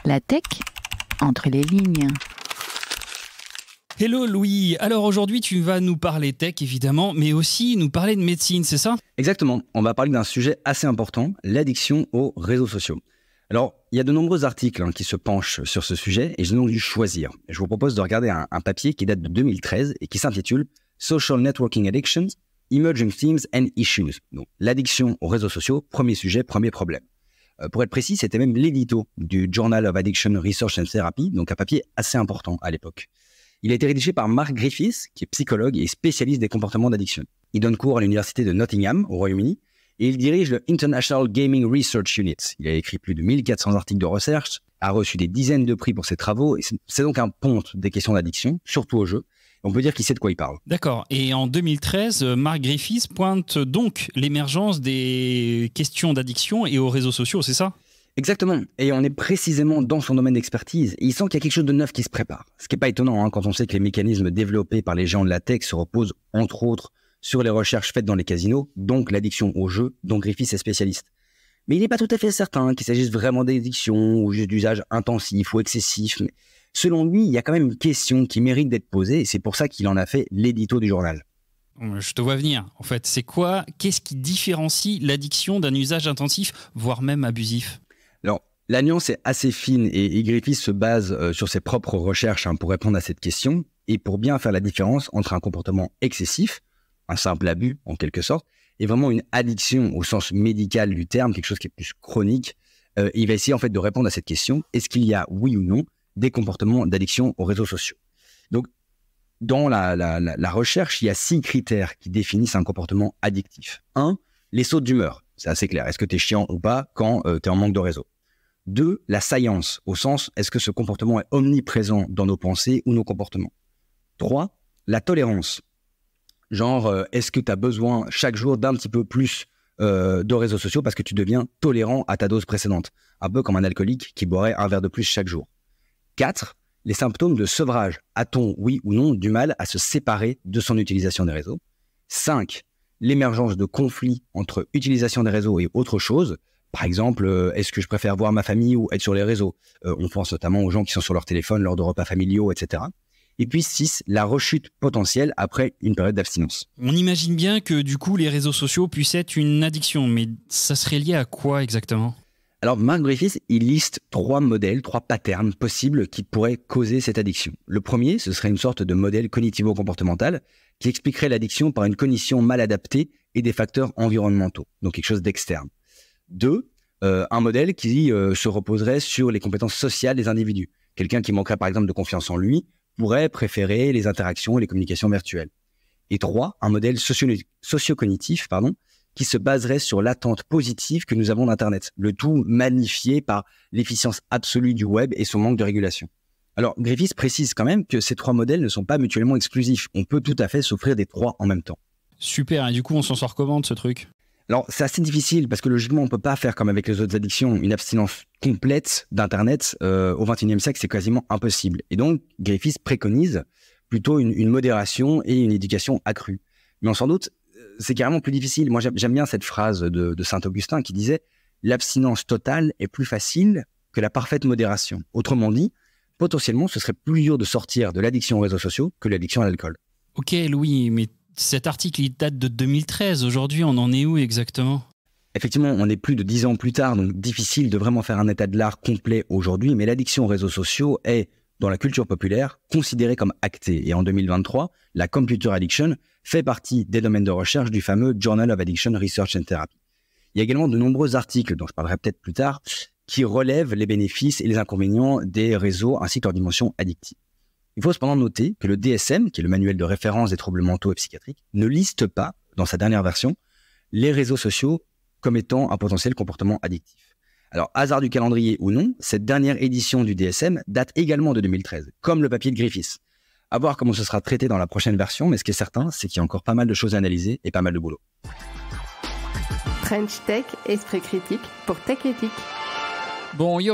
La tech, entre les lignes. Hello Louis, alors aujourd'hui tu vas nous parler tech évidemment, mais aussi nous parler de médecine, c'est ça ? Exactement, on va parler d'un sujet assez important, l'addiction aux réseaux sociaux. Alors, il y a de nombreux articles qui se penchent sur ce sujet et j'ai donc dû choisir. Je vous propose de regarder un papier qui date de 2013 et qui s'intitule « Social Networking Addictions, Emerging Themes and Issues ». Donc, l'addiction aux réseaux sociaux, premier sujet, premier problème. Pour être précis, c'était même l'édito du Journal of Addiction Research and Therapy, donc un papier assez important à l'époque. Il a été rédigé par Mark Griffiths, qui est psychologue et spécialiste des comportements d'addiction. Il donne cours à l'université de Nottingham, au Royaume-Uni, et il dirige le International Gaming Research Unit. Il a écrit plus de 1400 articles de recherche, a reçu des dizaines de prix pour ses travaux, et c'est donc un ponte des questions d'addiction, surtout aux jeux. On peut dire qu'il sait de quoi il parle. D'accord. Et en 2013, Mark Griffiths pointe donc l'émergence des questions d'addiction et aux réseaux sociaux, c'est ça ? Exactement. Et on est précisément dans son domaine d'expertise. Et il sent qu'il y a quelque chose de neuf qui se prépare. Ce qui n'est pas étonnant quand on sait que les mécanismes développés par les géants de la tech se reposent, entre autres, sur les recherches faites dans les casinos, donc l'addiction aux jeux, dont Griffiths est spécialiste. Mais il n'est pas tout à fait certain qu'il s'agisse vraiment d'addiction ou juste d'usage intensif ou excessif. Mais selon lui, il y a quand même une question qui mérite d'être posée et c'est pour ça qu'il en a fait l'édito du journal. Je te vois venir. En fait, c'est quoi ? Qu'est-ce qui différencie l'addiction d'un usage intensif, voire même abusif ? Alors, la nuance est assez fine et Griffiths se base sur ses propres recherches pour répondre à cette question et pour bien faire la différence entre un comportement excessif, un simple abus en quelque sorte, et vraiment une addiction au sens médical du terme, quelque chose qui est plus chronique. Il va essayer en fait de répondre à cette question, est-ce qu'il y a, oui ou non, des comportements d'addiction aux réseaux sociaux ? Donc, dans la recherche, il y a 6 critères qui définissent un comportement addictif. 1, les sautes d'humeur, c'est assez clair, est-ce que tu es chiant ou pas quand tu es en manque de réseau ? 2, la science, au sens, est-ce que ce comportement est omniprésent dans nos pensées ou nos comportements ? 3, la tolérance. Genre, est-ce que tu as besoin chaque jour d'un petit peu plus de réseaux sociaux parce que tu deviens tolérant à ta dose précédente ? Un peu comme un alcoolique qui boirait un verre de plus chaque jour. 4, les symptômes de sevrage. A-t-on, oui ou non, du mal à se séparer de son utilisation des réseaux ? 5, l'émergence de conflits entre utilisation des réseaux et autre chose. Par exemple, est-ce que je préfère voir ma famille ou être sur les réseaux ? On pense notamment aux gens qui sont sur leur téléphone lors de repas familiaux, etc. Et puis 6, la rechute potentielle après une période d'abstinence. On imagine bien que du coup les réseaux sociaux puissent être une addiction, mais ça serait lié à quoi exactement ? Alors Mark Griffiths, il liste 3 modèles, 3 patterns possibles qui pourraient causer cette addiction. Le premier, ce serait une sorte de modèle cognitivo-comportemental qui expliquerait l'addiction par une cognition mal adaptée et des facteurs environnementaux, donc quelque chose d'externe. 2, un modèle qui se reposerait sur les compétences sociales des individus. Quelqu'un qui manquerait par exemple de confiance en lui pourrait préférer les interactions et les communications virtuelles. Et 3, un modèle socio-cognitif qui se baserait sur l'attente positive que nous avons d'Internet, le tout magnifié par l'efficience absolue du web et son manque de régulation. Alors, Griffiths précise quand même que ces 3 modèles ne sont pas mutuellement exclusifs. On peut tout à fait souffrir des 3 en même temps. Super, et du coup on s'en sort comment de ce truc ? Alors, c'est assez difficile parce que logiquement, on ne peut pas faire comme avec les autres addictions. Une abstinence complète d'Internet au XXIe siècle, c'est quasiment impossible. Et donc, Griffiths préconise plutôt une modération et une éducation accrue. Mais on s'en doute, c'est carrément plus difficile. Moi, j'aime bien cette phrase de Saint-Augustin qui disait « L'abstinence totale est plus facile que la parfaite modération ». Autrement dit, potentiellement, ce serait plus dur de sortir de l'addiction aux réseaux sociaux que l'addiction à l'alcool. Ok Louis, mais cet article il date de 2013. Aujourd'hui, on en est où exactement ? Effectivement, on est plus de 10 ans plus tard, donc difficile de vraiment faire un état de l'art complet aujourd'hui, mais l'addiction aux réseaux sociaux est, dans la culture populaire, considérée comme actée. Et en 2023, la computer addiction fait partie des domaines de recherche du fameux Journal of Addiction Research and Therapy. Il y a également de nombreux articles, dont je parlerai peut-être plus tard, qui relèvent les bénéfices et les inconvénients des réseaux ainsi que leur dimension addictive. Il faut cependant noter que le DSM, qui est le manuel de référence des troubles mentaux et psychiatriques, ne liste pas, dans sa dernière version, les réseaux sociaux comme étant un potentiel comportement addictif. Alors, hasard du calendrier ou non, cette dernière édition du DSM date également de 2013, comme le papier de Griffiths. À voir comment ce sera traité dans la prochaine version, mais ce qui est certain, c'est qu'il y a encore pas mal de choses à analyser et pas mal de boulot. French Tech, esprit critique pour Tech Éthique. Bon, yo